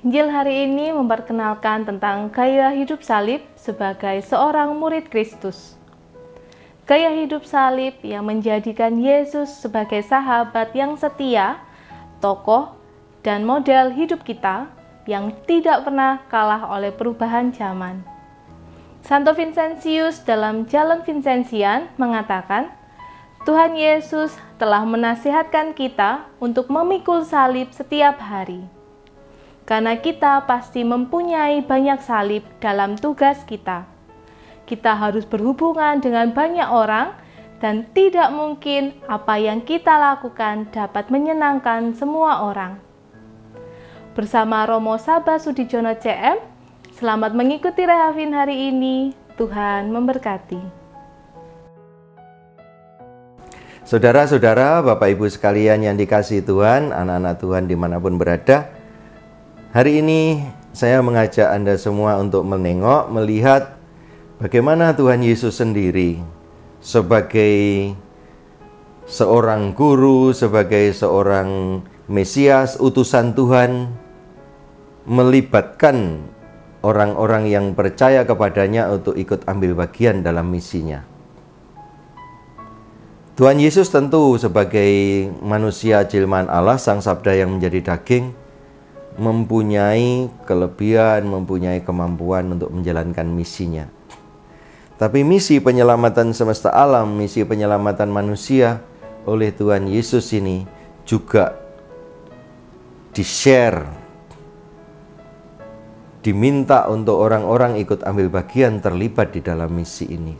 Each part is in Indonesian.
Injil hari ini memperkenalkan tentang gaya hidup salib sebagai seorang murid Kristus. Gaya hidup salib yang menjadikan Yesus sebagai sahabat yang setia, tokoh, dan model hidup kita yang tidak pernah kalah oleh perubahan zaman. Santo Vincentius dalam Jalan Vincentian mengatakan, Tuhan Yesus telah menasihatkan kita untuk memikul salib setiap hari. Karena kita pasti mempunyai banyak salib dalam tugas kita. Kita harus berhubungan dengan banyak orang dan tidak mungkin apa yang kita lakukan dapat menyenangkan semua orang. Bersama Romo Sabah Sudijono CM, selamat mengikuti Rehavin hari ini. Tuhan memberkati. Saudara-saudara, Bapak Ibu sekalian yang dikasihi Tuhan, anak-anak Tuhan dimanapun berada, hari ini saya mengajak Anda semua untuk menengok, melihat bagaimana Tuhan Yesus sendiri sebagai seorang guru, sebagai seorang Mesias, utusan Tuhan, melibatkan orang-orang yang percaya kepadanya untuk ikut ambil bagian dalam misinya. Tuhan Yesus tentu sebagai manusia jelmaan Allah, Sang Sabda yang menjadi daging, mempunyai kelebihan, mempunyai kemampuan untuk menjalankan misinya. Tapi misi penyelamatan semesta alam, misi penyelamatan manusia oleh Tuhan Yesus ini juga di-share, diminta untuk orang-orang ikut ambil bagian terlibat di dalam misi ini.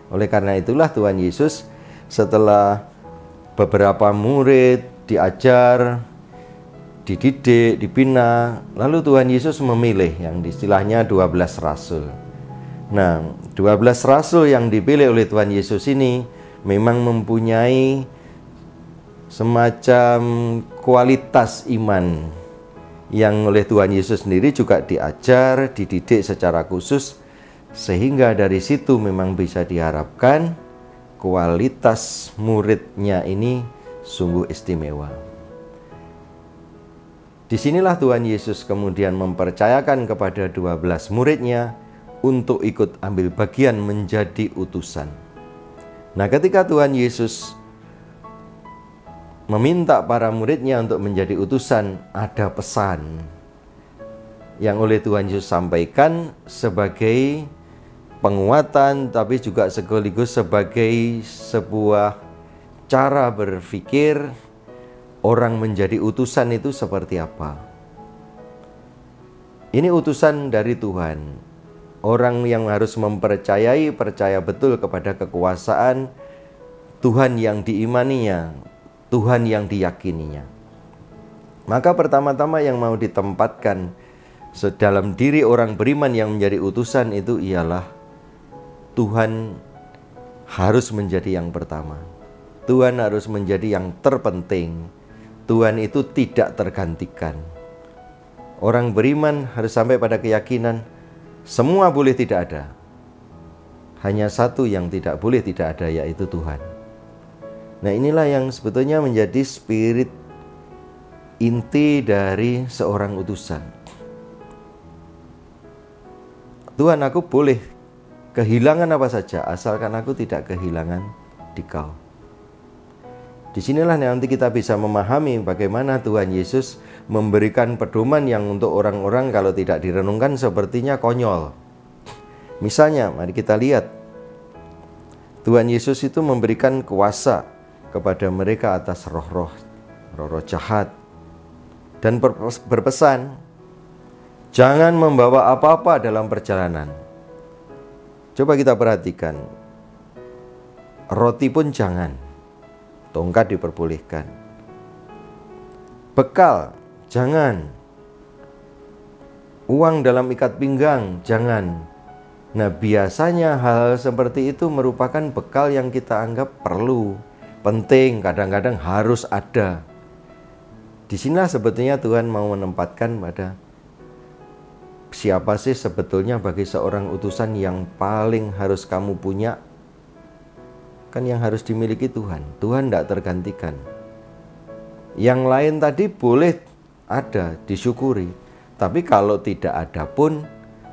Oleh karena itulah Tuhan Yesus setelah beberapa murid diajar, dididik, dibina, lalu Tuhan Yesus memilih yang istilahnya 12 rasul. Nah, 12 rasul yang dipilih oleh Tuhan Yesus ini memang mempunyai semacam kualitas iman yang oleh Tuhan Yesus sendiri juga diajar, dididik secara khusus, sehingga dari situ memang bisa diharapkan kualitas muridnya ini sungguh istimewa. Disinilah Tuhan Yesus kemudian mempercayakan kepada 12 muridnya untuk ikut ambil bagian menjadi utusan. Nah, ketika Tuhan Yesus meminta para muridnya untuk menjadi utusan, ada pesan yang oleh Tuhan Yesus sampaikan sebagai penguatan, tapi juga sekaligus sebagai sebuah cara berpikir orang menjadi utusan itu seperti apa. Ini utusan dari Tuhan. Orang yang harus mempercayai, percaya betul kepada kekuasaan Tuhan yang diimaninya, Tuhan yang diyakininya. Maka pertama-tama yang mau ditempatkan dalam diri orang beriman yang menjadi utusan itu ialah Tuhan harus menjadi yang pertama. Tuhan harus menjadi yang terpenting. Tuhan itu tidak tergantikan. Orang beriman harus sampai pada keyakinan semua boleh tidak ada. Hanya satu yang tidak boleh tidak ada, yaitu Tuhan. Nah, inilah yang sebetulnya menjadi spirit inti dari seorang utusan. Tuhan, aku boleh kehilangan apa saja, asalkan aku tidak kehilangan Dikau. Disinilah nanti kita bisa memahami bagaimana Tuhan Yesus memberikan pedoman yang untuk orang-orang kalau tidak direnungkan sepertinya konyol. Misalnya, mari kita lihat. Tuhan Yesus itu memberikan kuasa kepada mereka atas roh-roh jahat. Dan berpesan, jangan membawa apa-apa dalam perjalanan. Coba kita perhatikan. Roti pun jangan. Tongkat diperbolehkan. Bekal, jangan. Uang dalam ikat pinggang, jangan. Nah, biasanya hal seperti itu merupakan bekal yang kita anggap perlu, penting, kadang-kadang harus ada. Di sinilah sebetulnya Tuhan mau menempatkan pada siapa sih sebetulnya bagi seorang utusan yang paling harus kamu punya. Kan yang harus dimiliki Tuhan. Tuhan tidak tergantikan. Yang lain tadi boleh ada, disyukuri. Tapi kalau tidak ada pun,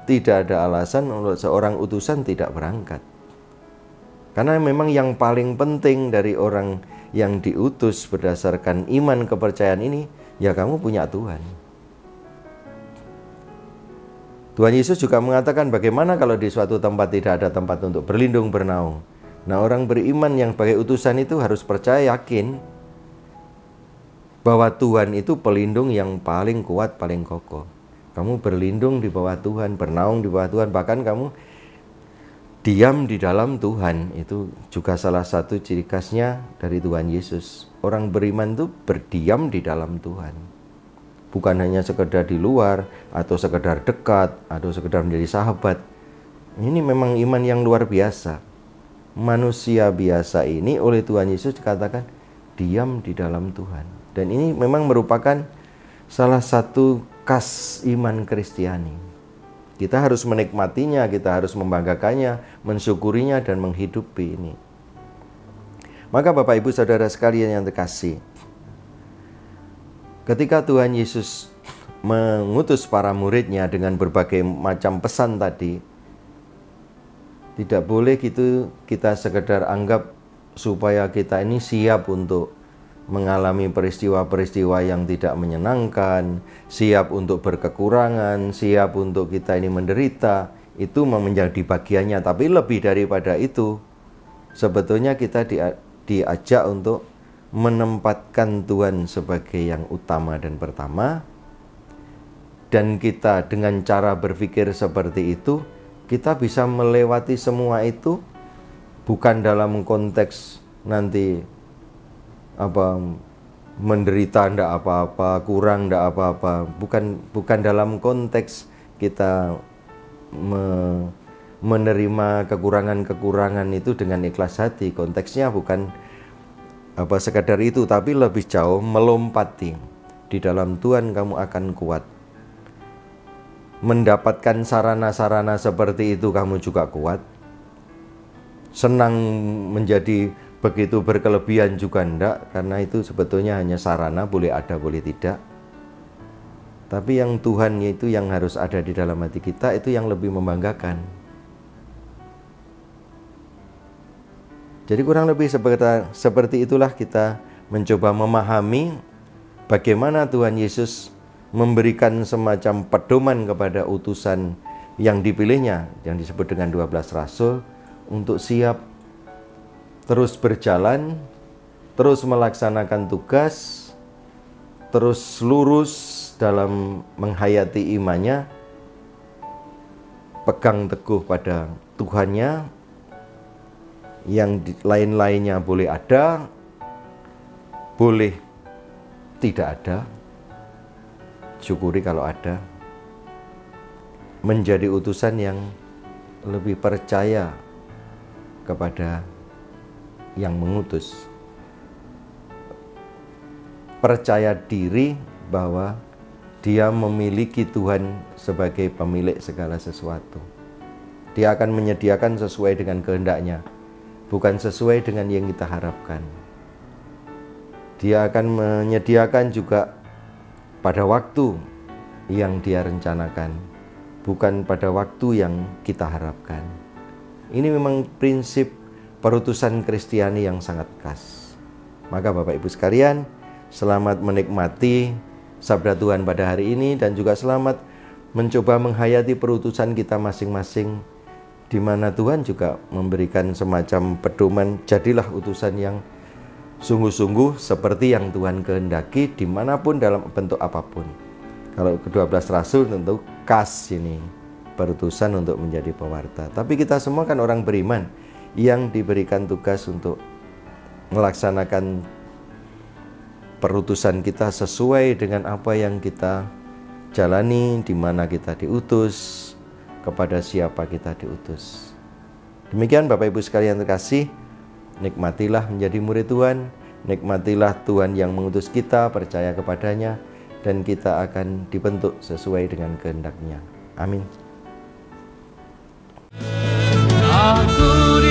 tidak ada alasan untuk seorang utusan tidak berangkat. Karena memang yang paling penting dari orang yang diutus berdasarkan iman kepercayaan ini, ya kamu punya Tuhan. Tuhan Yesus juga mengatakan bagaimana kalau di suatu tempat tidak ada tempat untuk berlindung bernaung. Nah, orang beriman yang sebagai utusan itu harus percaya, yakin bahwa Tuhan itu pelindung yang paling kuat, paling kokoh. Kamu berlindung di bawah Tuhan, bernaung di bawah Tuhan, bahkan kamu diam di dalam Tuhan. Itu juga salah satu ciri khasnya dari Tuhan Yesus. Orang beriman itu berdiam di dalam Tuhan. Bukan hanya sekedar di luar, atau sekedar dekat, atau sekedar menjadi sahabat. Ini memang iman yang luar biasa. Manusia biasa ini oleh Tuhan Yesus dikatakan diam di dalam Tuhan. Dan ini memang merupakan salah satu khas iman Kristiani. Kita harus menikmatinya, kita harus membanggakannya, mensyukurinya, dan menghidupi ini. Maka Bapak Ibu Saudara sekalian yang terkasih, ketika Tuhan Yesus mengutus para muridnya dengan berbagai macam pesan tadi, tidak boleh gitu kita sekedar anggap supaya kita ini siap untuk mengalami peristiwa-peristiwa yang tidak menyenangkan, siap untuk berkekurangan, siap untuk kita ini menderita, itu menjadi bagiannya. Tapi lebih daripada itu, sebetulnya kita diajak untuk menempatkan Tuhan sebagai yang utama dan pertama. Dan kita dengan cara berpikir seperti itu, kita bisa melewati semua itu bukan dalam konteks nanti menderita ndak apa-apa, kurang ndak apa-apa, bukan dalam konteks kita menerima kekurangan-kekurangan itu dengan ikhlas hati. Konteksnya bukan sekadar itu, tapi lebih jauh melompati. Di dalam Tuhan kamu akan kuat. Mendapatkan sarana-sarana seperti itu kamu juga kuat. Senang menjadi begitu berkelebihan juga enggak, karena itu sebetulnya hanya sarana, boleh ada boleh tidak. Tapi yang Tuhan itu yang harus ada di dalam hati kita, itu yang lebih membanggakan. Jadi kurang lebih seperti itulah kita mencoba memahami bagaimana Tuhan Yesus memberikan semacam pedoman kepada utusan yang dipilihnya, yang disebut dengan 12 rasul, untuk siap terus berjalan, terus melaksanakan tugas, terus lurus dalam menghayati imannya, pegang teguh pada Tuhannya, yang lain-lainnya boleh ada, boleh tidak ada, syukuri kalau ada, menjadi utusan yang lebih percaya kepada yang mengutus, percaya diri bahwa dia memiliki Tuhan sebagai pemilik segala sesuatu. Dia akan menyediakan sesuai dengan kehendaknya, bukan sesuai dengan yang kita harapkan. Dia akan menyediakan juga pada waktu yang dia rencanakan, bukan pada waktu yang kita harapkan. Ini memang prinsip perutusan Kristiani yang sangat khas. Maka Bapak Ibu sekalian, selamat menikmati sabda Tuhan pada hari ini, dan juga selamat mencoba menghayati perutusan kita masing-masing, di mana Tuhan juga memberikan semacam pedoman, jadilah utusan yang sungguh-sungguh seperti yang Tuhan kehendaki dimanapun dalam bentuk apapun. Kalau ke-12 rasul tentu khas ini, perutusan untuk menjadi pewarta. Tapi kita semua kan orang beriman yang diberikan tugas untuk melaksanakan perutusan kita sesuai dengan apa yang kita jalani, di mana kita diutus, kepada siapa kita diutus. Demikian Bapak Ibu sekalian terkasih, nikmatilah menjadi murid Tuhan, nikmatilah Tuhan yang mengutus kita, percaya kepadanya, dan kita akan dibentuk sesuai dengan kehendak-Nya. Amin. Aku